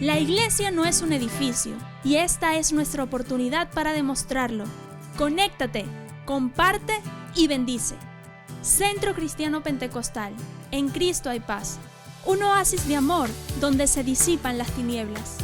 La iglesia no es un edificio y esta es nuestra oportunidad para demostrarlo. Conéctate, comparte y bendice. Centro Cristiano Pentecostal, en Cristo hay paz. Un oasis de amor donde se disipan las tinieblas.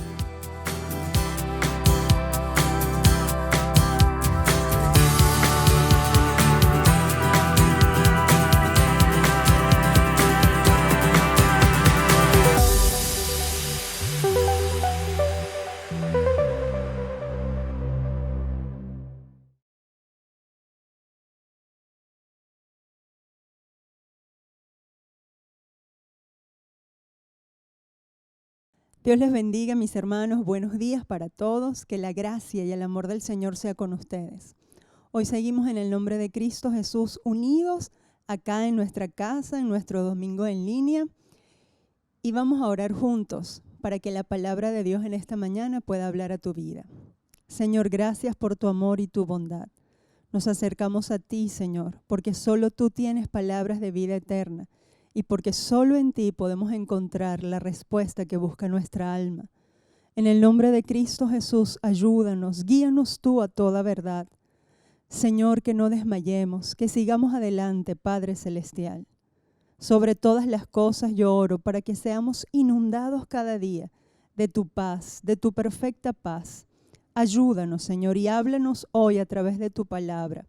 Dios les bendiga, mis hermanos. Buenos días para todos. Que la gracia y el amor del Señor sea con ustedes. Hoy seguimos en el nombre de Cristo Jesús unidos acá en nuestra casa, en nuestro domingo en línea. Y vamos a orar juntos para que la palabra de Dios en esta mañana pueda hablar a tu vida. Señor, gracias por tu amor y tu bondad. Nos acercamos a ti, Señor, porque solo tú tienes palabras de vida eterna. Y porque solo en ti podemos encontrar la respuesta que busca nuestra alma. En el nombre de Cristo Jesús, ayúdanos, guíanos tú a toda verdad. Señor, que no desmayemos, que sigamos adelante, Padre Celestial. Sobre todas las cosas yo oro para que seamos inundados cada día de tu paz, de tu perfecta paz. Ayúdanos, Señor, y háblanos hoy a través de tu palabra,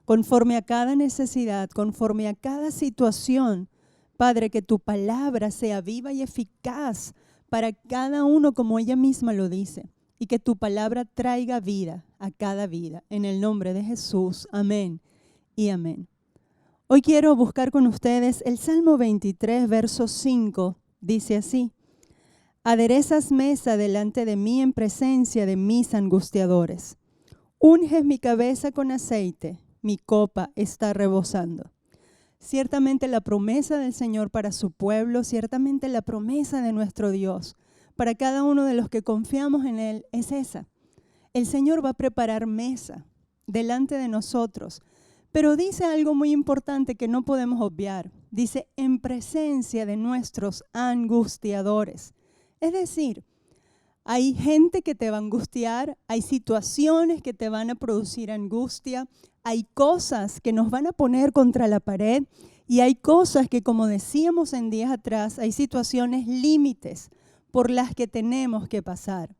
conforme a cada necesidad, conforme a cada situación. Padre, que tu palabra sea viva y eficaz para cada uno como ella misma lo dice. Y que tu palabra traiga vida a cada vida. En el nombre de Jesús. Amén y amén. Hoy quiero buscar con ustedes el Salmo 23, verso 5. Dice así: Aderezas mesa delante de mí en presencia de mis angustiadores. Unges mi cabeza con aceite. Mi copa está rebosando. Ciertamente la promesa del Señor para su pueblo, ciertamente la promesa de nuestro Dios para cada uno de los que confiamos en Él es esa. El Señor va a preparar mesa delante de nosotros, pero dice algo muy importante que no podemos obviar. Dice, en presencia de nuestros angustiadores. Es decir, hay gente que te va a angustiar, hay situaciones que te van a producir angustia, hay cosas que nos van a poner contra la pared y hay cosas que, como decíamos en días atrás, hay situaciones límites por las que tenemos que pasar.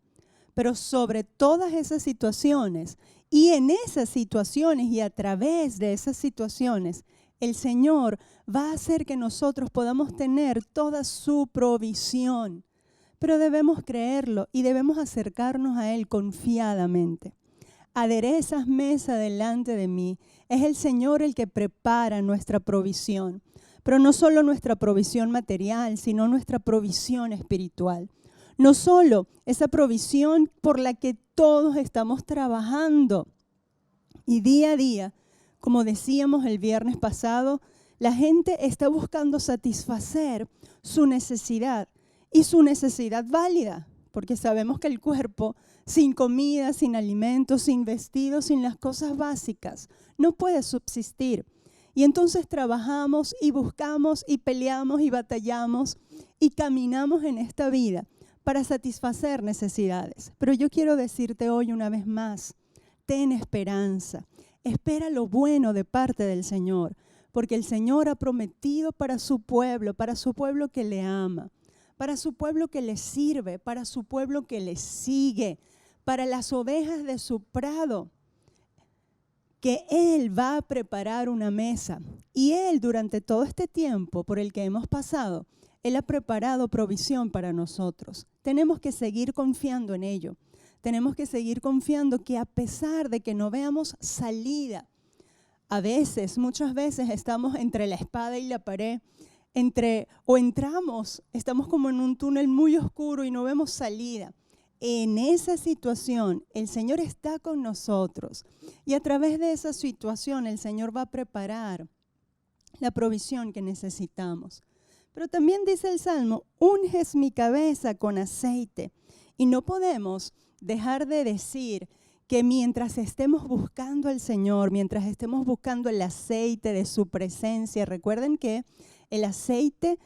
Pero sobre todas esas situaciones y en esas situaciones y a través de esas situaciones, el Señor va a hacer que nosotros podamos tener toda su provisión. Pero debemos creerlo y debemos acercarnos a Él confiadamente. Aderezas mesa delante de mí. Es el Señor el que prepara nuestra provisión. Pero no solo nuestra provisión material, sino nuestra provisión espiritual. No solo esa provisión por la que todos estamos trabajando. Y día a día, como decíamos el viernes pasado, la gente está buscando satisfacer su necesidad. Y su necesidad válida, porque sabemos que el cuerpo sin comida, sin alimentos, sin vestidos, sin las cosas básicas, no puede subsistir. Y entonces trabajamos y buscamos y peleamos y batallamos y caminamos en esta vida para satisfacer necesidades. Pero yo quiero decirte hoy una vez más, ten esperanza, espera lo bueno de parte del Señor, porque el Señor ha prometido para su pueblo que le ama, para su pueblo que le sirve, para su pueblo que le sigue, para las ovejas de su prado, que Él va a preparar una mesa. Y Él, durante todo este tiempo por el que hemos pasado, Él ha preparado provisión para nosotros. Tenemos que seguir confiando en ello. Tenemos que seguir confiando que a pesar de que no veamos salida, a veces, muchas veces estamos entre la espada y la pared, estamos como en un túnel muy oscuro y no vemos salida. En esa situación, el Señor está con nosotros y a través de esa situación el Señor va a preparar la provisión que necesitamos. Pero también dice el Salmo, unges mi cabeza con aceite. Y no podemos dejar de decir que mientras estemos buscando al Señor, mientras estemos buscando el aceite de su presencia, recuerden que el aceite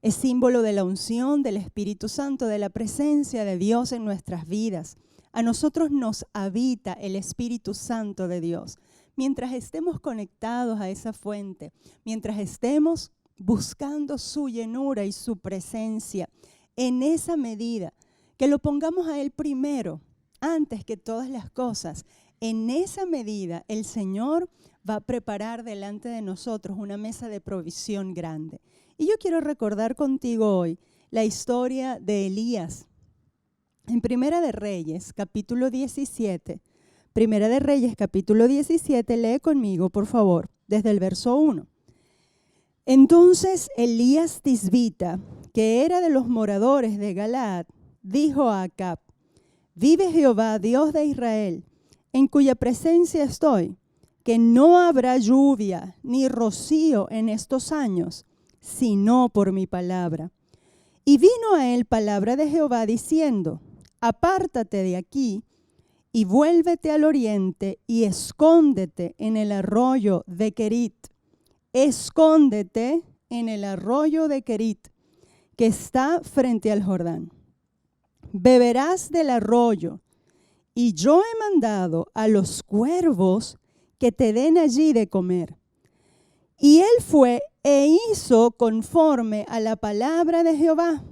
Es símbolo de la unción del Espíritu Santo, de la presencia de Dios en nuestras vidas. A nosotros nos habita el Espíritu Santo de Dios. Mientras estemos conectados a esa fuente, mientras estemos buscando su llenura y su presencia, en esa medida que lo pongamos a Él primero, antes que todas las cosas, en esa medida el Señor va a preparar delante de nosotros una mesa de provisión grande. Y yo quiero recordar contigo hoy la historia de Elías. En Primera de Reyes, capítulo 17, Primera de Reyes, capítulo 17, lee conmigo, por favor, desde el verso 1. Entonces Elías Tisbita, que era de los moradores de Galaad, dijo a Acab: vive Jehová, Dios de Israel, en cuya presencia estoy, que no habrá lluvia ni rocío en estos años, sino por mi palabra. Y vino a él palabra de Jehová diciendo: apártate de aquí y vuélvete al oriente y escóndete en el arroyo de Querit. Escóndete en el arroyo de Querit, que está frente al Jordán. Beberás del arroyo, y yo he mandado a los cuervos que te den allí de comer. Y él fue e hizo conforme a la palabra de Jehová.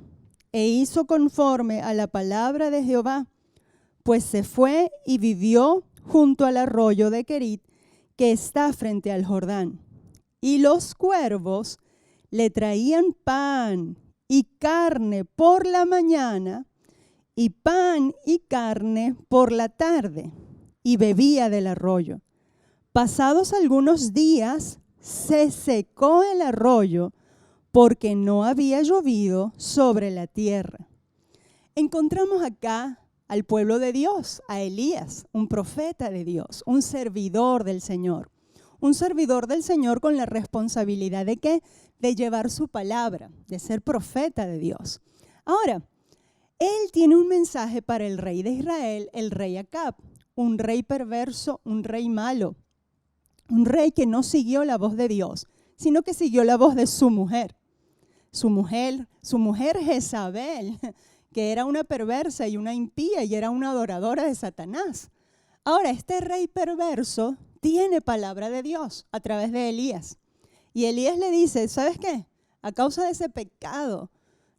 Pues se fue y vivió junto al arroyo de Querit, que está frente al Jordán. Y los cuervos le traían pan y carne por la mañana, y pan y carne por la tarde, y bebía del arroyo. Pasados algunos días, se secó el arroyo, porque no había llovido sobre la tierra. Encontramos acá al pueblo de Dios, a Elías, un profeta de Dios, un servidor del Señor. Un servidor del Señor con la responsabilidad ¿de qué? De llevar su palabra, de ser profeta de Dios. Ahora, él tiene un mensaje para el rey de Israel, el rey Acab, un rey perverso, un rey malo, un rey que no siguió la voz de Dios, sino que siguió la voz de su mujer. Su mujer Jezabel, que era una perversa y una impía y era una adoradora de Satanás. Ahora, este rey perverso tiene palabra de Dios a través de Elías. Y Elías le dice, ¿sabes qué? A causa de ese pecado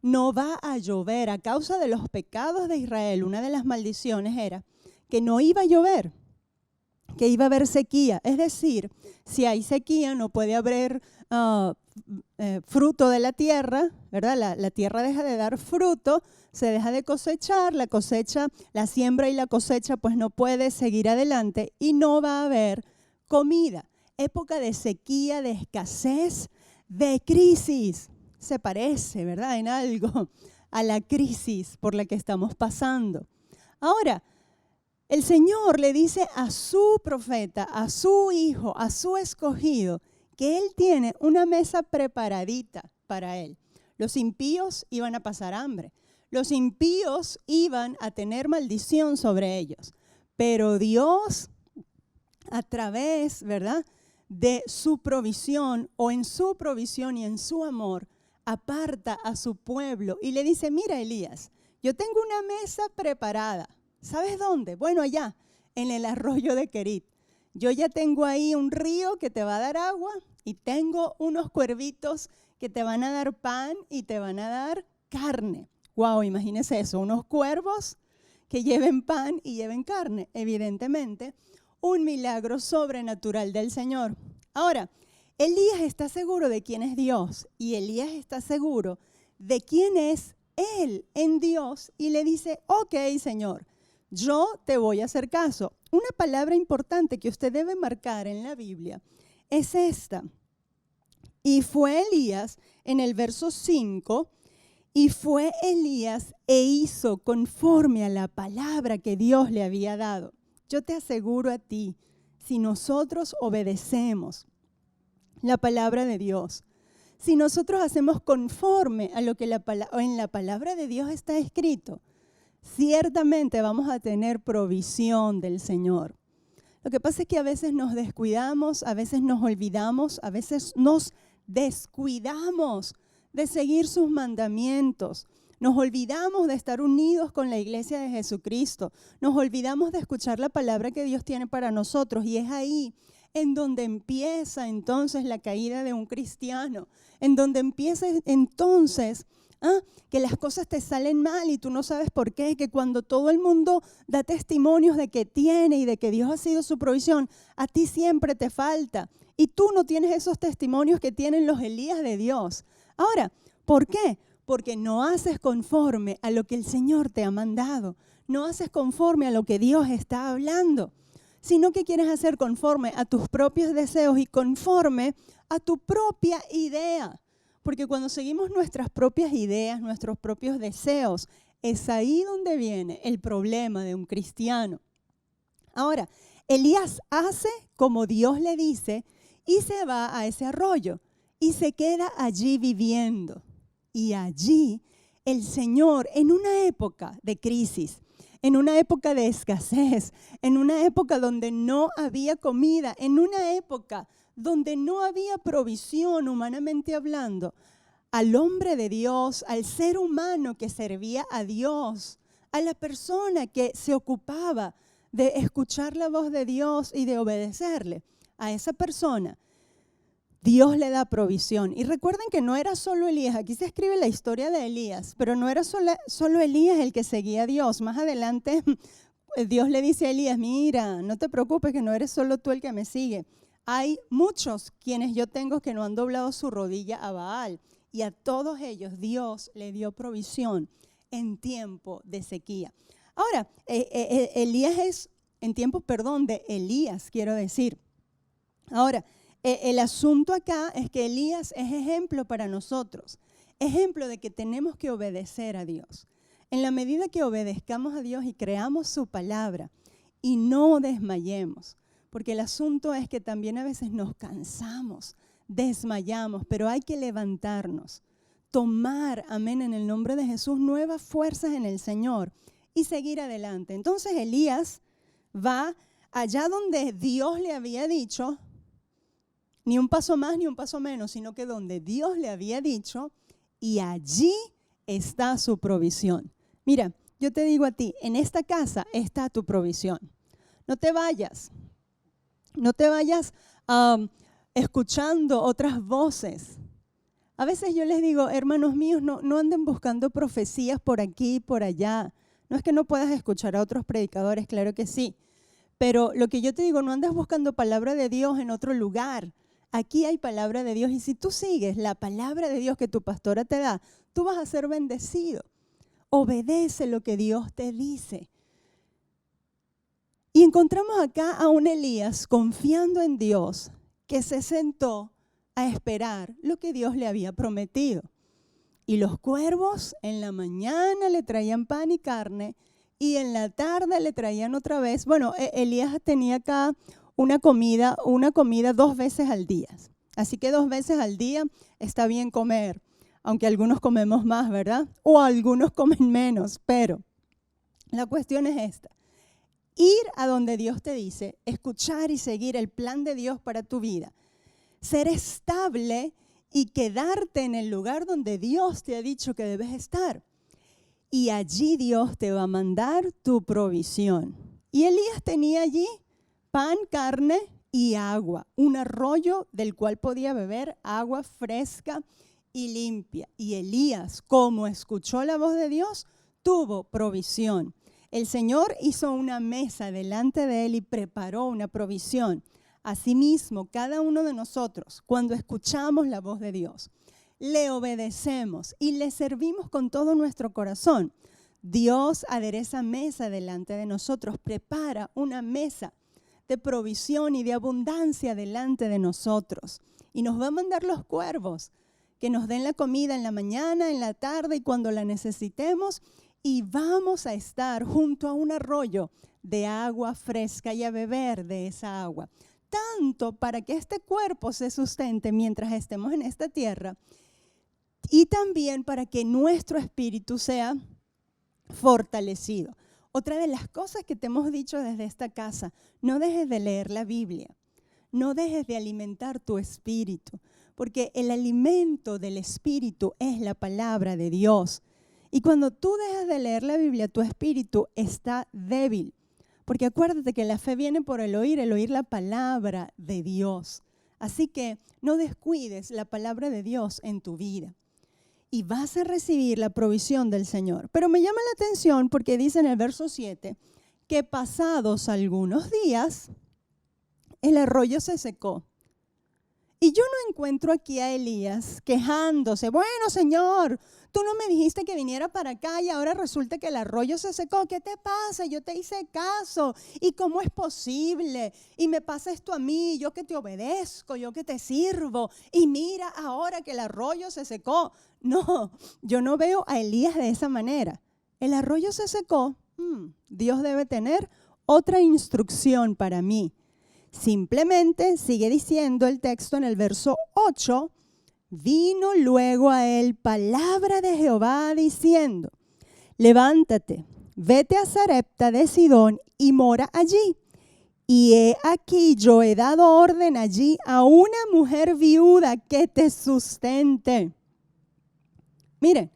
no va a llover. A causa de los pecados de Israel, una de las maldiciones era que no iba a llover, que iba a haber sequía. Es decir, si hay sequía no puede haber fruto de la tierra, ¿verdad? La tierra deja de dar fruto, se deja de cosechar, la cosecha, la siembra y la cosecha pues no puede seguir adelante y no va a haber comida. Época de sequía, de escasez, de crisis. Se parece, ¿verdad? En algo a la crisis por la que estamos pasando. Ahora, el Señor le dice a su profeta, a su hijo, a su escogido, que Él tiene una mesa preparadita para él. Los impíos iban a pasar hambre. Los impíos iban a tener maldición sobre ellos. Pero Dios, a través, ¿verdad?, de su provisión o en su provisión y en su amor, aparta a su pueblo y le dice, mira Elías, yo tengo una mesa preparada. ¿Sabes dónde? Bueno, allá, en el arroyo de Querit. Yo ya tengo ahí un río que te va a dar agua y tengo unos cuervitos que te van a dar pan y te van a dar carne. Wow, imagínese eso, unos cuervos que lleven pan y lleven carne. Evidentemente, un milagro sobrenatural del Señor. Ahora, Elías está seguro de quién es Dios y Elías está seguro de quién es él en Dios y le dice, ok, Señor, yo te voy a hacer caso. Una palabra importante que usted debe marcar en la Biblia es esta. Y fue Elías, en el verso 5, y fue Elías e hizo conforme a la palabra que Dios le había dado. Yo te aseguro a ti, si nosotros obedecemos la palabra de Dios, si nosotros hacemos conforme a lo que en la palabra de Dios está escrito, ciertamente vamos a tener provisión del Señor. Lo que pasa es que a veces nos descuidamos, a veces nos olvidamos, a veces nos descuidamos de seguir sus mandamientos. Nos olvidamos de estar unidos con la iglesia de Jesucristo. Nos olvidamos de escuchar la palabra que Dios tiene para nosotros. Y es ahí en donde empieza entonces la caída de un cristiano. En donde empieza entonces que las cosas te salen mal y tú no sabes por qué. Que cuando todo el mundo da testimonios de que tiene y de que Dios ha sido su provisión, a ti siempre te falta. Y tú no tienes esos testimonios que tienen los Elías de Dios. Ahora, ¿por qué? Porque no haces conforme a lo que el Señor te ha mandado. No haces conforme a lo que Dios está hablando, sino que quieres hacer conforme a tus propios deseos y conforme a tu propia idea. Porque cuando seguimos nuestras propias ideas, nuestros propios deseos, es ahí donde viene el problema de un cristiano. Ahora, Elías hace como Dios le dice y se va a ese arroyo y se queda allí viviendo. Y allí el Señor, en una época de crisis, en una época de escasez, en una época donde no había comida, en una época donde no había provisión humanamente hablando, al hombre de Dios, al ser humano que servía a Dios, a la persona que se ocupaba de escuchar la voz de Dios y de obedecerle, a esa persona, Dios le da provisión. Y recuerden que no era solo Elías, aquí se escribe la historia de Elías, pero no era solo Elías el que seguía a Dios. Más adelante Dios le dice a Elías, mira, no te preocupes que no eres solo tú el que me sigue. Hay muchos quienes yo tengo que no han doblado su rodilla a Baal. Y a todos ellos Dios le dio provisión en tiempo de sequía. Ahora, Elías es en tiempo, de Elías, quiero decir. Ahora, el asunto acá es que Elías es ejemplo para nosotros, ejemplo de que tenemos que obedecer a Dios. En la medida que obedezcamos a Dios y creamos su palabra y no desmayemos, porque el asunto es que también a veces nos cansamos, desmayamos, pero hay que levantarnos, tomar, amén, en el nombre de Jesús, nuevas fuerzas en el Señor y seguir adelante. Entonces Elías va allá donde Dios le había dicho, ni un paso más ni un paso menos, sino que donde Dios le había dicho, y allí está su provisión. Mira, yo te digo a ti, en esta casa está tu provisión. No te vayas escuchando otras voces. A veces yo les digo, hermanos míos, no anden buscando profecías por aquí y por allá. No es que no puedas escuchar a otros predicadores, claro que sí. Pero lo que yo te digo, no andes buscando palabra de Dios en otro lugar. Aquí hay palabra de Dios y si tú sigues la palabra de Dios que tu pastora te da, tú vas a ser bendecido. Obedece lo que Dios te dice. Y encontramos acá a un Elías confiando en Dios que se sentó a esperar lo que Dios le había prometido. Y los cuervos en la mañana le traían pan y carne y en la tarde le traían otra vez. Bueno, Elías tenía acá una comida 2 veces al día. Así que 2 veces al día está bien comer, aunque algunos comemos más, ¿verdad? O algunos comen menos, pero la cuestión es esta. Ir a donde Dios te dice, escuchar y seguir el plan de Dios para tu vida, ser estable y quedarte en el lugar donde Dios te ha dicho que debes estar. Y allí Dios te va a mandar tu provisión. Y Elías tenía allí pan, carne y agua, un arroyo del cual podía beber agua fresca y limpia. Y Elías, como escuchó la voz de Dios, tuvo provisión. El Señor hizo una mesa delante de él y preparó una provisión. Asimismo, cada uno de nosotros, cuando escuchamos la voz de Dios, le obedecemos y le servimos con todo nuestro corazón. Dios adereza mesa delante de nosotros, prepara una mesa de provisión y de abundancia delante de nosotros. Y nos va a mandar los cuervos que nos den la comida en la mañana, en la tarde y cuando la necesitemos. Y vamos a estar junto a un arroyo de agua fresca y a beber de esa agua. Tanto para que este cuerpo se sustente mientras estemos en esta tierra y también para que nuestro espíritu sea fortalecido. Otra de las cosas que te hemos dicho desde esta casa, no dejes de leer la Biblia, no dejes de alimentar tu espíritu, Porque el alimento del espíritu es la palabra de Dios. Y cuando tú dejas de leer la Biblia, tu espíritu está débil. Porque acuérdate que la fe viene por el oír la palabra de Dios. Así que no descuides la palabra de Dios en tu vida. Y vas a recibir la provisión del Señor. Pero me llama la atención porque dice en el verso 7 que pasados algunos días, el arroyo se secó. Y yo no encuentro aquí a Elías quejándose. Bueno, Señor, tú no me dijiste que viniera para acá y ahora resulta que el arroyo se secó. ¿Qué te pasa? Yo te hice caso. ¿Y cómo es posible? Y me pasa esto a mí, yo que te obedezco, yo que te sirvo. Y mira ahora que el arroyo se secó. No, yo no veo a Elías de esa manera. El arroyo se secó. Dios debe tener otra instrucción para mí. Simplemente sigue diciendo el texto en el verso 8, vino luego a él palabra de Jehová diciendo, levántate, vete a Sarepta de Sidón y mora allí. Y he aquí yo he dado orden allí a una mujer viuda que te sustente. Miren,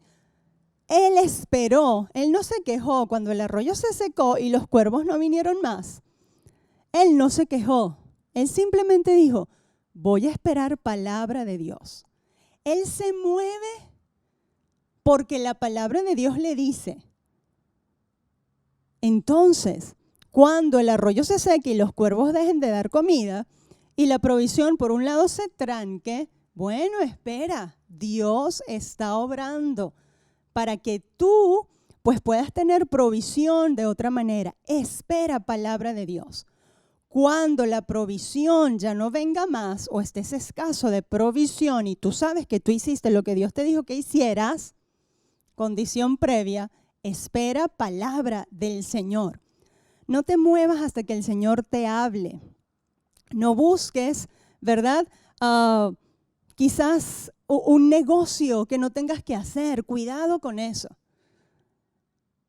él esperó, él no se quejó cuando el arroyo se secó y los cuervos no vinieron más. Él no se quejó, él simplemente dijo, voy a esperar palabra de Dios. Él se mueve porque la palabra de Dios le dice. Entonces, cuando el arroyo se seque y los cuervos dejen de dar comida y la provisión por un lado se tranque, bueno, espera, Dios está obrando para que tú pues puedas tener provisión de otra manera. Espera palabra de Dios. Cuando la provisión ya no venga más o estés escaso de provisión y tú sabes que tú hiciste lo que Dios te dijo que hicieras, condición previa, espera palabra del Señor. No te muevas hasta que el Señor te hable. No busques, ¿verdad? Quizás un negocio que no tengas que hacer. Cuidado con eso.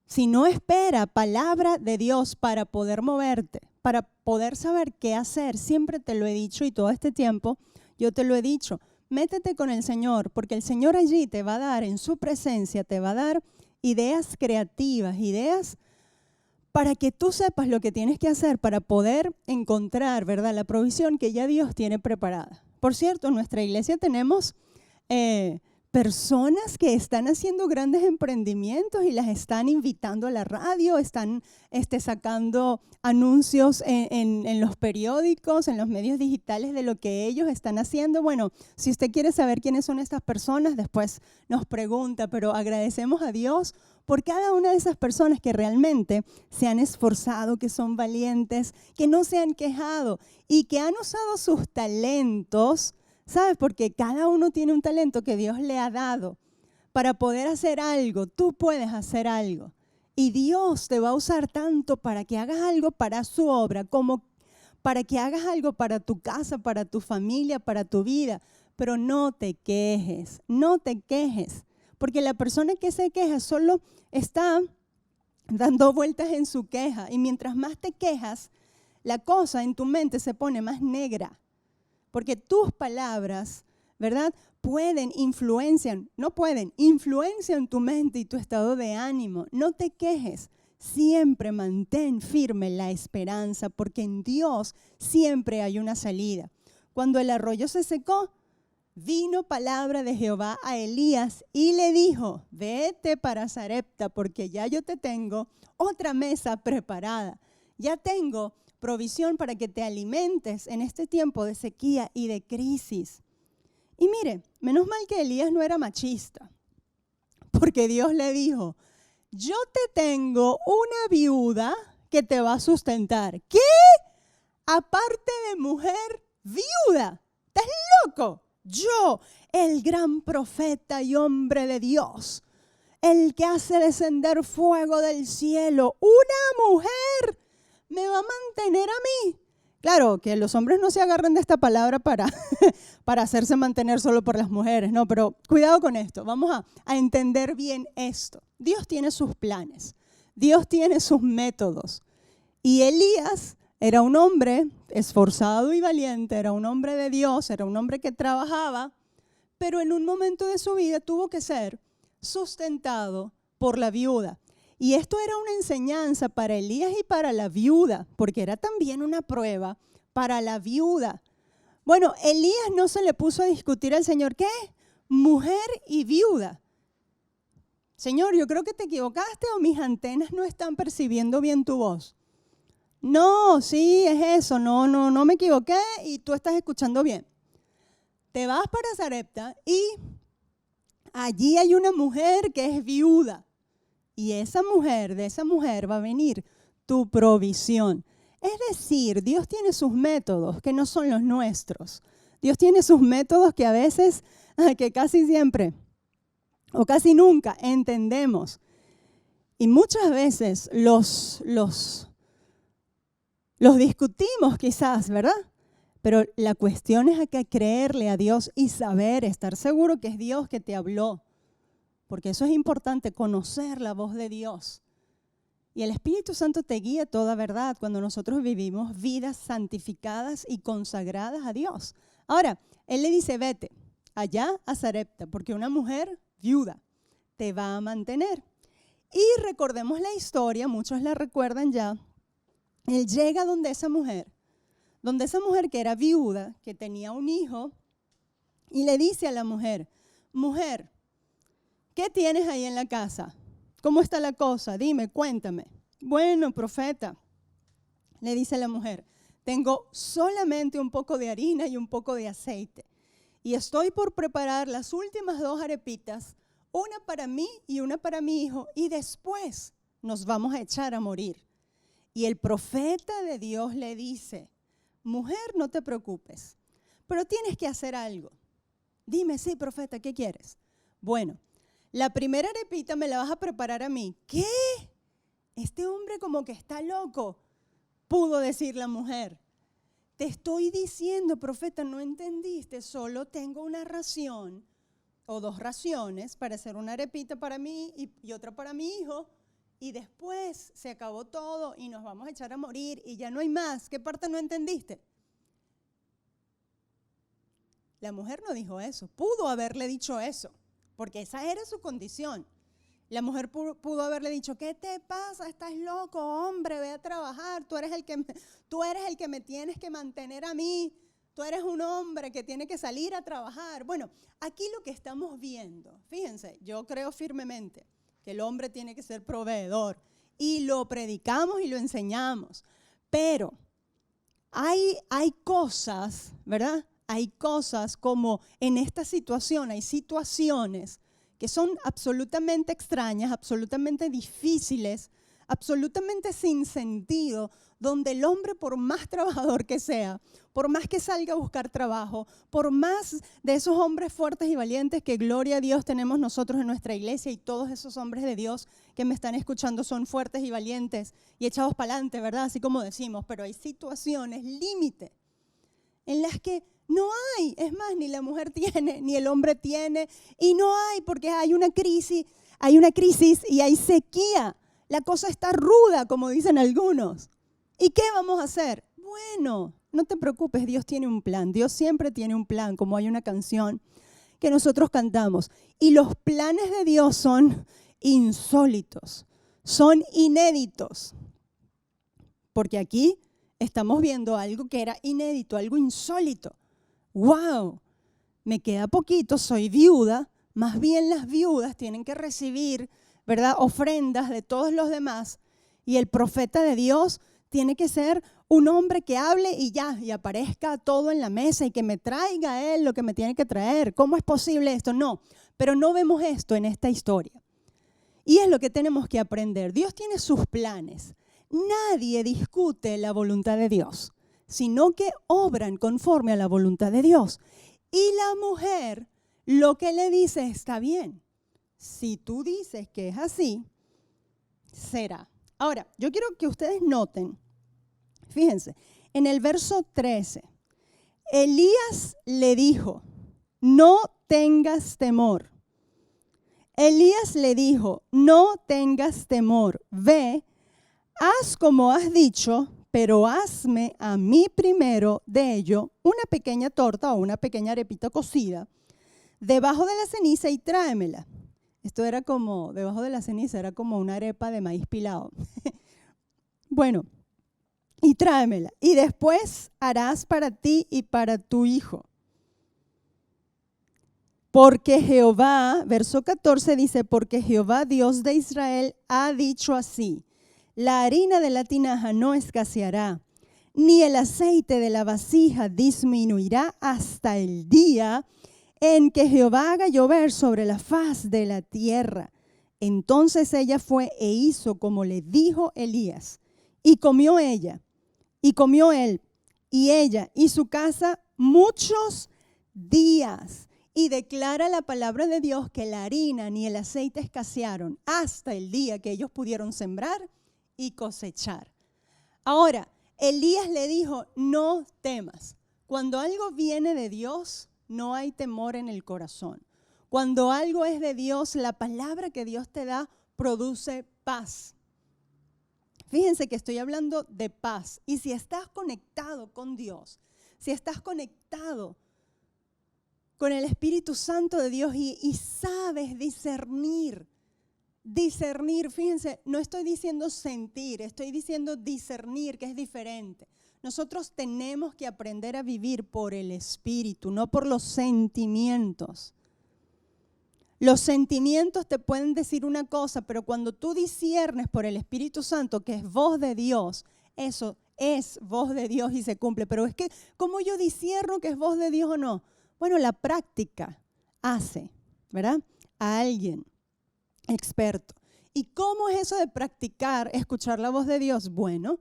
Si no espera palabra de Dios para poder moverte, para poder saber qué hacer, siempre te lo he dicho y todo este tiempo yo te lo he dicho, métete con el Señor, porque el Señor allí te va a dar, en su presencia, te va a dar ideas creativas, ideas para que tú sepas lo que tienes que hacer para poder encontrar, ¿verdad?, la provisión que ya Dios tiene preparada. Por cierto, en nuestra iglesia tenemos personas que están haciendo grandes emprendimientos y las están invitando a la radio, están sacando anuncios en los periódicos, en los medios digitales de lo que ellos están haciendo. Bueno, si usted quiere saber quiénes son estas personas, después nos pregunta, pero agradecemos a Dios por cada una de esas personas que realmente se han esforzado, que son valientes, que no se han quejado y que han usado sus talentos. ¿Sabes? Porque cada uno tiene un talento que Dios le ha dado para poder hacer algo. Tú puedes hacer algo. Y Dios te va a usar tanto para que hagas algo para su obra, como para que hagas algo para tu casa, para tu familia, para tu vida. Pero no te quejes, no te quejes. Porque la persona que se queja solo está dando vueltas en su queja. Y mientras más te quejas, la cosa en tu mente se pone más negra. Porque tus palabras, ¿verdad?, influencian tu mente y tu estado de ánimo. No te quejes, siempre mantén firme la esperanza, porque en Dios siempre hay una salida. Cuando el arroyo se secó, vino palabra de Jehová a Elías y le dijo, vete para Sarepta, porque ya yo te tengo otra mesa preparada. Ya tengo provisión para que te alimentes en este tiempo de sequía y de crisis. Y mire, menos mal que Elías no era machista, porque Dios le dijo, yo te tengo una viuda que te va a sustentar. ¿Qué? Aparte de mujer viuda. ¿Estás loco? Yo, el gran profeta y hombre de Dios, el que hace descender fuego del cielo, una mujer me va a mantener a mí. Claro, que los hombres no se agarren de esta palabra para hacerse mantener solo por las mujeres, no, pero cuidado con esto, vamos a entender bien esto. Dios tiene sus planes, Dios tiene sus métodos. Y Elías era un hombre esforzado y valiente, era un hombre de Dios, era un hombre que trabajaba, pero en un momento de su vida tuvo que ser sustentado por la viuda. Y esto era una enseñanza para Elías y para la viuda, porque era también una prueba para la viuda. Bueno, Elías no se le puso a discutir al Señor, ¿qué? Mujer y viuda. Señor, yo creo que te equivocaste o mis antenas no están percibiendo bien tu voz. No, sí, es eso, no me equivoqué y tú estás escuchando bien. Te vas para Sarepta y allí hay una mujer que es viuda. Y de esa mujer va a venir tu provisión. Es decir, Dios tiene sus métodos que no son los nuestros. Dios tiene sus métodos que a veces, que casi siempre o casi nunca entendemos. Y muchas veces los discutimos quizás, ¿verdad? Pero la cuestión es que creerle a Dios y saber, estar seguro que es Dios que te habló. Porque eso es importante, conocer la voz de Dios. Y el Espíritu Santo te guía toda verdad cuando nosotros vivimos vidas santificadas y consagradas a Dios. Ahora, Él le dice, vete allá a Sarepta, porque una mujer viuda te va a mantener. Y recordemos la historia, muchos la recuerdan ya. Él llega donde esa mujer que era viuda, que tenía un hijo, y le dice a la mujer, mujer, ¿qué tienes ahí en la casa? ¿Cómo está la cosa? Dime, cuéntame. Bueno, profeta, le dice la mujer, tengo solamente un poco de harina y un poco de aceite. Y estoy por preparar las últimas 2 arepitas, una para mí y una para mi hijo, y después nos vamos a echar a morir. Y el profeta de Dios le dice, mujer, no te preocupes, pero tienes que hacer algo. Dime, sí, profeta, ¿qué quieres? Bueno, la primera arepita me la vas a preparar a mí. ¿Qué? Este hombre como que está loco, pudo decir la mujer. Te estoy diciendo, profeta, no entendiste, solo tengo una ración o 2 raciones para hacer una arepita para mí y otra para mi hijo. Y después se acabó todo y nos vamos a echar a morir y ya no hay más. ¿Qué parte no entendiste? La mujer no dijo eso, pudo haberle dicho eso, porque esa era su condición. La mujer pudo haberle dicho, ¿qué te pasa? Estás loco, hombre, ve a trabajar, tú eres el que me tienes que mantener a mí, tú eres un hombre que tiene que salir a trabajar. Bueno, aquí lo que estamos viendo, fíjense, yo creo firmemente que el hombre tiene que ser proveedor y lo predicamos y lo enseñamos, pero hay cosas, ¿verdad? Hay cosas como en esta situación, hay situaciones que son absolutamente extrañas, absolutamente difíciles, absolutamente sin sentido, donde el hombre, por más trabajador que sea, por más que salga a buscar trabajo, por más de esos hombres fuertes y valientes que, gloria a Dios, tenemos nosotros en nuestra iglesia, y todos esos hombres de Dios que me están escuchando son fuertes y valientes y echados para adelante, ¿verdad? Así como decimos, pero hay situaciones, límite, en las que no hay, es más, ni la mujer tiene, ni el hombre tiene, y no hay porque hay una crisis y hay sequía. La cosa está ruda, como dicen algunos. ¿Y qué vamos a hacer? Bueno, no te preocupes, Dios tiene un plan. Dios siempre tiene un plan, como hay una canción que nosotros cantamos. Y los planes de Dios son insólitos, son inéditos. Porque aquí estamos viendo algo que era inédito, algo insólito. ¡Wow! Me queda poquito, soy viuda. Más bien las viudas tienen que recibir, ¿verdad?, ofrendas de todos los demás. Y el profeta de Dios tiene que ser un hombre que hable y ya, y aparezca todo en la mesa y que me traiga a él lo que me tiene que traer. ¿Cómo es posible esto? No, pero no vemos esto en esta historia. Y es lo que tenemos que aprender. Dios tiene sus planes. Nadie discute la voluntad de Dios, sino que obran conforme a la voluntad de Dios. Y la mujer lo que le dice está bien. Si tú dices que es así, será. Ahora, yo quiero que ustedes noten, fíjense, en el verso 13, Elías le dijo, no tengas temor. Elías le dijo, no tengas temor, ve, haz como has dicho, pero hazme a mí primero de ello una pequeña torta o una pequeña arepita cocida. debajo de la ceniza y tráemela. Esto era como, debajo de la ceniza, era como una arepa de maíz pilado. Bueno, y tráemela. Y después harás para ti y para tu hijo. Porque Jehová, verso 14 dice, porque Jehová, Dios de Israel, ha dicho así, la harina de la tinaja no escaseará, ni el aceite de la vasija disminuirá hasta el día en que Jehová haga llover sobre la faz de la tierra. Entonces ella fue e hizo como le dijo Elías, y comió ella, y comió él, y ella, y su casa muchos días. Y declara la palabra de Dios que la harina ni el aceite escasearon hasta el día que ellos pudieron sembrar y cosechar. Ahora, Elías le dijo, no temas. Cuando algo viene de Dios, no hay temor en el corazón. Cuando algo es de Dios, la palabra que Dios te da produce paz. Fíjense que estoy hablando de paz. Y si estás conectado con Dios, si estás conectado con el Espíritu Santo de Dios y sabes discernir, fíjense, no estoy diciendo sentir, estoy diciendo discernir, que es diferente. Nosotros tenemos que aprender a vivir por el Espíritu, no por los sentimientos. Los sentimientos te pueden decir una cosa, pero cuando tú disciernes por el Espíritu Santo, que es voz de Dios, eso es voz de Dios y se cumple. Pero es que, ¿cómo yo discierno que es voz de Dios o no? Bueno, la práctica hace, ¿verdad?, a alguien experto. ¿Y cómo es eso de practicar, escuchar la voz de Dios? Bueno,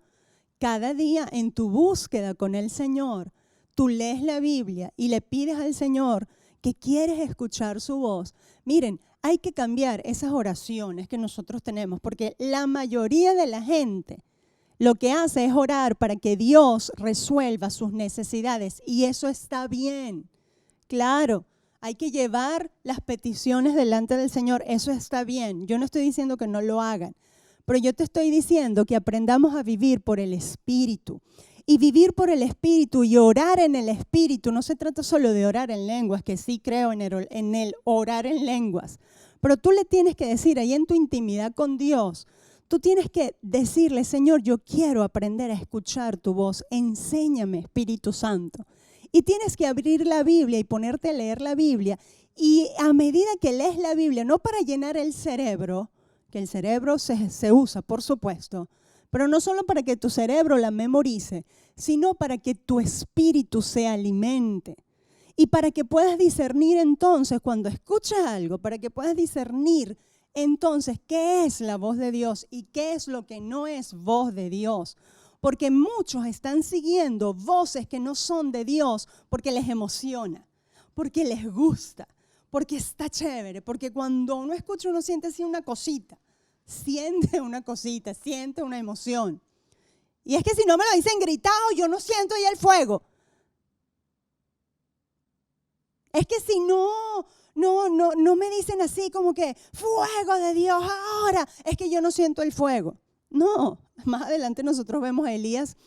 cada día en tu búsqueda con el Señor, tú lees la Biblia y le pides al Señor que quieres escuchar su voz. Miren, hay que cambiar esas oraciones que nosotros tenemos, porque la mayoría de la gente lo que hace es orar para que Dios resuelva sus necesidades, y eso está bien. Claro, hay que llevar las peticiones delante del Señor, eso está bien. Yo no estoy diciendo que no lo hagan, pero yo te estoy diciendo que aprendamos a vivir por el Espíritu. Y vivir por el Espíritu y orar en el Espíritu, no se trata solo de orar en lenguas, que sí creo en el orar en lenguas, pero tú le tienes que decir ahí en tu intimidad con Dios, tú tienes que decirle, Señor, yo quiero aprender a escuchar tu voz, enséñame, Espíritu Santo. Y tienes que abrir la Biblia y ponerte a leer la Biblia. Y a medida que lees la Biblia, no para llenar el cerebro, que el cerebro se usa, por supuesto, pero no solo para que tu cerebro la memorice, sino para que tu espíritu se alimente. Y para que puedas discernir entonces, cuando escuchas algo, para que puedas discernir entonces qué es la voz de Dios y qué es lo que no es voz de Dios. Porque muchos están siguiendo voces que no son de Dios porque les emociona, porque les gusta, porque está chévere, porque cuando uno escucha uno siente así una cosita, siente una cosita, siente una emoción. Y es que si no me lo dicen gritado, yo no siento ya el fuego. Es que si no me dicen así como que fuego de Dios ahora, es que yo no siento el fuego. No, más adelante nosotros vemos a Elías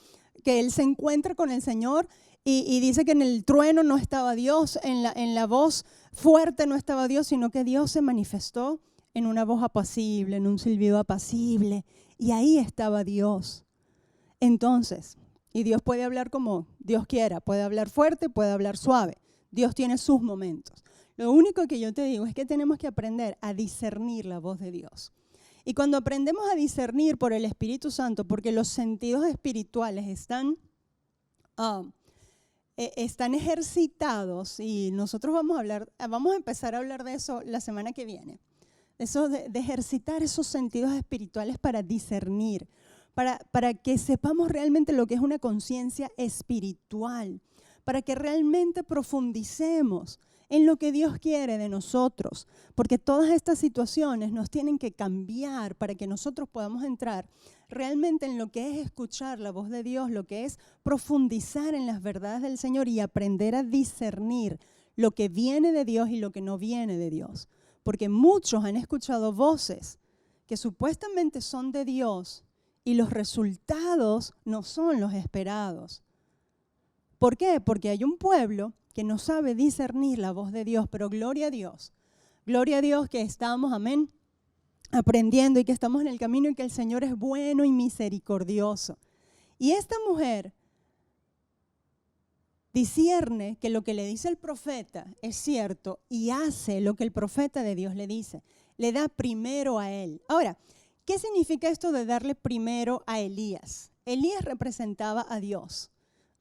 que él se encuentra con el Señor y dice que en el trueno no estaba Dios, en la voz fuerte no estaba Dios, sino que Dios se manifestó en una voz apacible, en un silbido apacible, y ahí estaba Dios. Entonces, y Dios puede hablar como Dios quiera, puede hablar fuerte, puede hablar suave. Dios tiene sus momentos. Lo único que yo te digo es que tenemos que aprender a discernir la voz de Dios. Y cuando aprendemos a discernir por el Espíritu Santo, porque los sentidos espirituales están ejercitados, y nosotros vamos a empezar a hablar de eso la semana que viene, eso de ejercitar esos sentidos espirituales para discernir, para que sepamos realmente lo que es una conciencia espiritual, para que realmente profundicemos en lo que Dios quiere de nosotros, porque todas estas situaciones nos tienen que cambiar para que nosotros podamos entrar realmente en lo que es escuchar la voz de Dios, lo que es profundizar en las verdades del Señor y aprender a discernir lo que viene de Dios y lo que no viene de Dios. Porque muchos han escuchado voces que supuestamente son de Dios y los resultados no son los esperados. ¿Por qué? Porque hay un pueblo que no sabe discernir la voz de Dios, pero gloria a Dios que estamos, amén, aprendiendo y que estamos en el camino y que el Señor es bueno y misericordioso. Y esta mujer discierne que lo que le dice el profeta es cierto y hace lo que el profeta de Dios le dice. Le da primero a él. Ahora, ¿qué significa esto de darle primero a Elías? Elías representaba a Dios.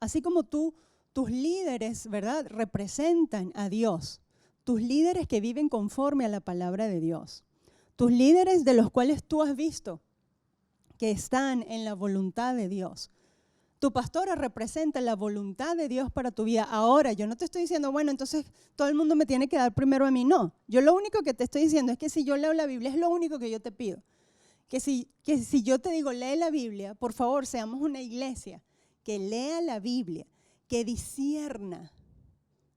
Así como tus líderes, ¿verdad?, representan a Dios. Tus líderes que viven conforme a la palabra de Dios. Tus líderes de los cuales tú has visto que están en la voluntad de Dios. Tu pastora representa la voluntad de Dios para tu vida. Ahora, yo no te estoy diciendo, bueno, entonces todo el mundo me tiene que dar primero a mí. No, yo lo único que te estoy diciendo es que si yo leo la Biblia, es lo único que yo te pido. Que si yo te digo, lee la Biblia, por favor, seamos una iglesia que lea la Biblia, que discierna,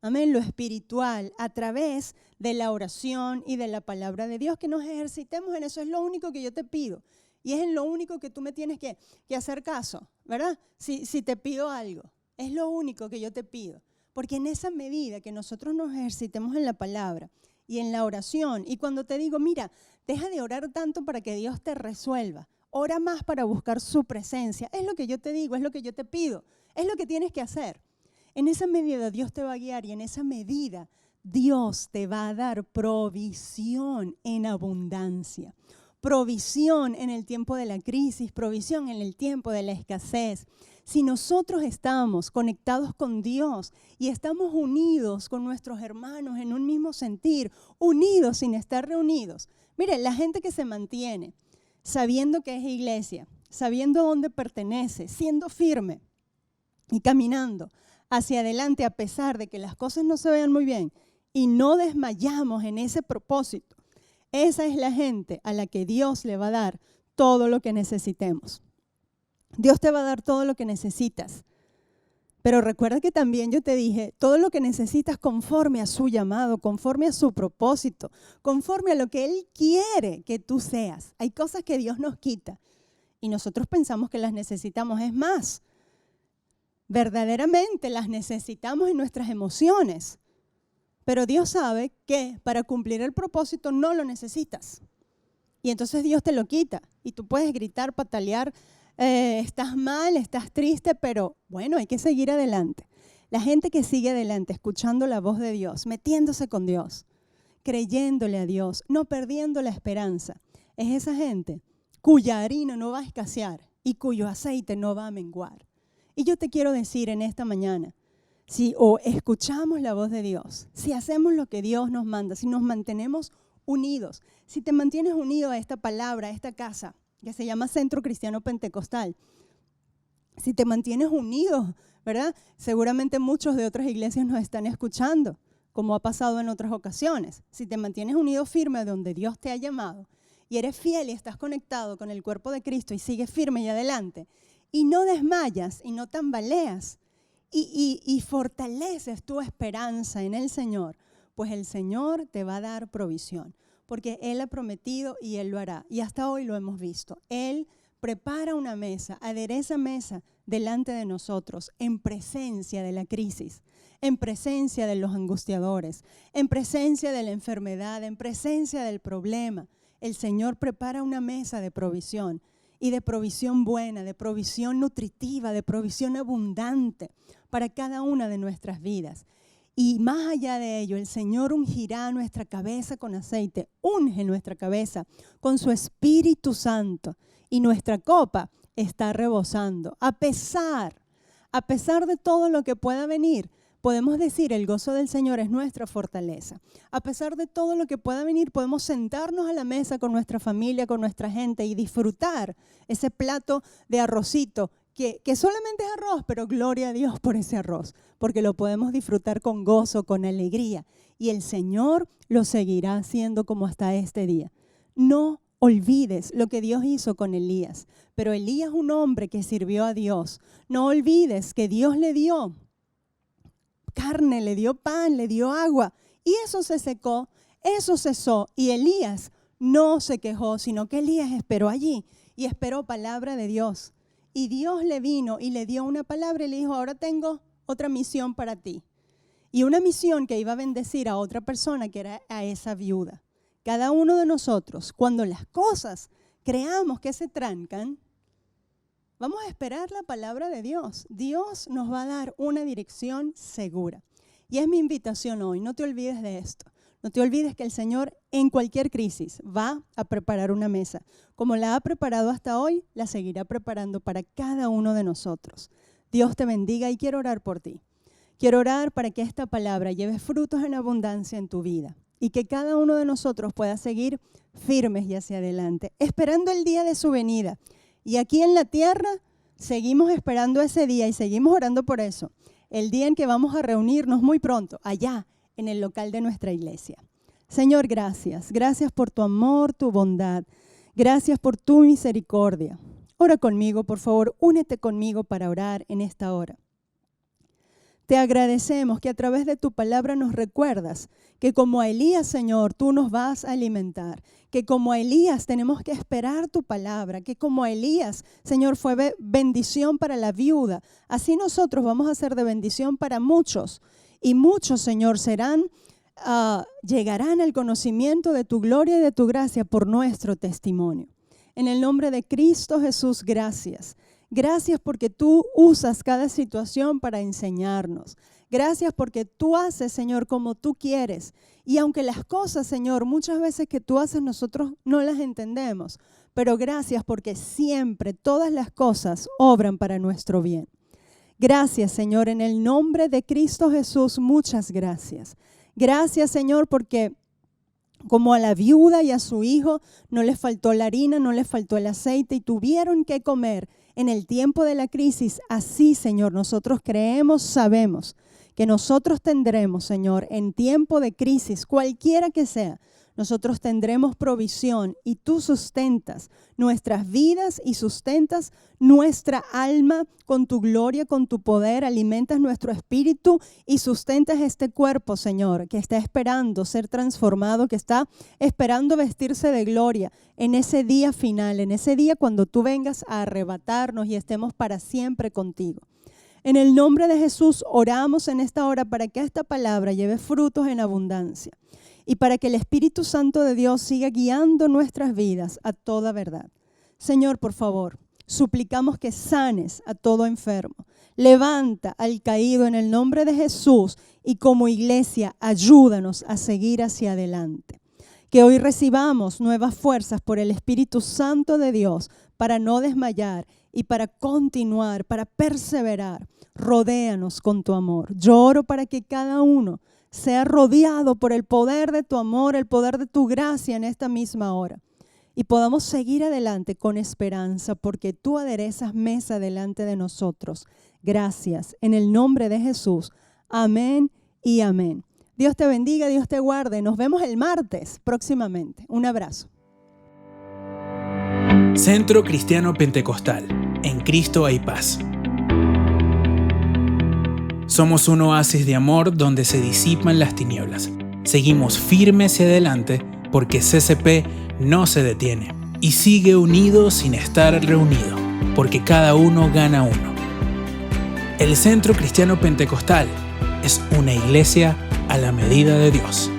amén, lo espiritual a través de la oración y de la palabra de Dios, que nos ejercitemos en eso. Es lo único que yo te pido. Y es en lo único que tú me tienes que hacer caso, ¿verdad? Si te pido algo, es lo único que yo te pido. Porque en esa medida que nosotros nos ejercitemos en la palabra y en la oración, y cuando te digo, mira, deja de orar tanto para que Dios te resuelva, ora más para buscar su presencia, es lo que yo te digo, es lo que yo te pido, es lo que tienes que hacer. En esa medida Dios te va a guiar y en esa medida Dios te va a dar provisión en abundancia. Provisión en el tiempo de la crisis, provisión en el tiempo de la escasez. Si nosotros estamos conectados con Dios y estamos unidos con nuestros hermanos en un mismo sentir, unidos sin estar reunidos. Mire, la gente que se mantiene sabiendo que es iglesia, sabiendo dónde pertenece, siendo firme y caminando hacia adelante a pesar de que las cosas no se vean muy bien y no desmayamos en ese propósito. Esa es la gente a la que Dios le va a dar todo lo que necesitemos. Dios te va a dar todo lo que necesitas. Pero recuerda que también yo te dije, todo lo que necesitas conforme a su llamado, conforme a su propósito, conforme a lo que Él quiere que tú seas. Hay cosas que Dios nos quita y nosotros pensamos que las necesitamos. Es más, verdaderamente las necesitamos en nuestras emociones. Pero Dios sabe que para cumplir el propósito no lo necesitas. Y entonces Dios te lo quita. Y tú puedes gritar, patalear, estás mal, estás triste, pero bueno, hay que seguir adelante. La gente que sigue adelante, escuchando la voz de Dios, metiéndose con Dios, creyéndole a Dios, no perdiendo la esperanza, es esa gente cuya harina no va a escasear y cuyo aceite no va a menguar. Y yo te quiero decir en esta mañana, si escuchamos la voz de Dios, si hacemos lo que Dios nos manda, si nos mantenemos unidos, si te mantienes unido a esta palabra, a esta casa, que se llama Centro Cristiano Pentecostal, si te mantienes unido, ¿verdad? Seguramente muchos de otras iglesias nos están escuchando, como ha pasado en otras ocasiones. Si te mantienes unido firme a donde Dios te ha llamado y eres fiel y estás conectado con el cuerpo de Cristo y sigues firme y adelante, y no desmayas y no tambaleas, y fortaleces tu esperanza en el Señor, pues el Señor te va a dar provisión, porque Él ha prometido y Él lo hará. Y hasta hoy lo hemos visto. Él prepara una mesa, adereza mesa delante de nosotros en presencia de la crisis, en presencia de los angustiadores, en presencia de la enfermedad, en presencia del problema. El Señor prepara una mesa de provisión. Y de provisión buena, de provisión nutritiva, de provisión abundante para cada una de nuestras vidas. Y más allá de ello, el Señor ungirá nuestra cabeza con aceite, unge nuestra cabeza con su Espíritu Santo y nuestra copa está rebosando. A pesar de todo lo que pueda venir, podemos decir, el gozo del Señor es nuestra fortaleza. A pesar de todo lo que pueda venir, podemos sentarnos a la mesa con nuestra familia, con nuestra gente y disfrutar ese plato de arrocito, que solamente es arroz, pero gloria a Dios por ese arroz, porque lo podemos disfrutar con gozo, con alegría. Y el Señor lo seguirá haciendo como hasta este día. No olvides lo que Dios hizo con Elías, pero Elías es un hombre que sirvió a Dios. No olvides que Dios le dio carne, le dio pan, le dio agua, y eso se secó, eso cesó, y Elías no se quejó, sino que Elías esperó allí y esperó palabra de Dios, y Dios le vino y le dio una palabra y le dijo, ahora tengo otra misión para ti, y una misión que iba a bendecir a otra persona, que era a esa viuda. Cada uno de nosotros, cuando las cosas creamos que se trancan, vamos a esperar la palabra de Dios. Dios nos va a dar una dirección segura. Y es mi invitación hoy, no te olvides de esto. No te olvides que el Señor en cualquier crisis va a preparar una mesa. Como la ha preparado hasta hoy, la seguirá preparando para cada uno de nosotros. Dios te bendiga y quiero orar por ti. Quiero orar para que esta palabra lleve frutos en abundancia en tu vida y que cada uno de nosotros pueda seguir firmes y hacia adelante, esperando el día de su venida. Y aquí en la tierra seguimos esperando ese día y seguimos orando por eso. El día en que vamos a reunirnos muy pronto, allá en el local de nuestra iglesia. Señor, gracias. Gracias por tu amor, tu bondad. Gracias por tu misericordia. Ora conmigo, por favor, únete conmigo para orar en esta hora. Te agradecemos que a través de tu palabra nos recuerdas que como a Elías, Señor, tú nos vas a alimentar, que como a Elías tenemos que esperar tu palabra, que como a Elías, Señor, fue bendición para la viuda, así nosotros vamos a ser de bendición para muchos, y muchos, Señor, llegarán al conocimiento de tu gloria y de tu gracia por nuestro testimonio. En el nombre de Cristo Jesús, gracias. Gracias porque tú usas cada situación para enseñarnos. Gracias porque tú haces, Señor, como tú quieres. Y aunque las cosas, Señor, muchas veces que tú haces nosotros no las entendemos, pero gracias porque siempre todas las cosas obran para nuestro bien. Gracias, Señor, en el nombre de Cristo Jesús, muchas gracias. Gracias, Señor, porque como a la viuda y a su hijo no les faltó la harina, no les faltó el aceite y tuvieron que comer en el tiempo de la crisis, así, Señor, nosotros creemos, sabemos que nosotros tendremos, Señor, en tiempo de crisis, cualquiera que sea, nosotros tendremos provisión y tú sustentas nuestras vidas y sustentas nuestra alma con tu gloria, con tu poder, alimentas nuestro espíritu y sustentas este cuerpo, Señor, que está esperando ser transformado, que está esperando vestirse de gloria en ese día final, en ese día cuando tú vengas a arrebatarnos y estemos para siempre contigo. En el nombre de Jesús oramos en esta hora para que esta palabra lleve frutos en abundancia y para que el Espíritu Santo de Dios siga guiando nuestras vidas a toda verdad. Señor, por favor, suplicamos que sanes a todo enfermo. Levanta al caído en el nombre de Jesús y como iglesia ayúdanos a seguir hacia adelante. Que hoy recibamos nuevas fuerzas por el Espíritu Santo de Dios para no desmayar y para continuar, para perseverar. Rodéanos con tu amor. Yo oro para que cada uno sea rodeado por el poder de tu amor, el poder de tu gracia en esta misma hora. Y podamos seguir adelante con esperanza porque tú aderezas mesa delante de nosotros. Gracias. En el nombre de Jesús. Amén y amén. Dios te bendiga, Dios te guarde. Nos vemos el martes próximamente. Un abrazo. Centro Cristiano Pentecostal. En Cristo hay paz. Somos un oasis de amor donde se disipan las tinieblas. Seguimos firmes y adelante porque CCP no se detiene y sigue unido sin estar reunido, porque cada uno gana uno. El Centro Cristiano Pentecostal es una iglesia a la medida de Dios.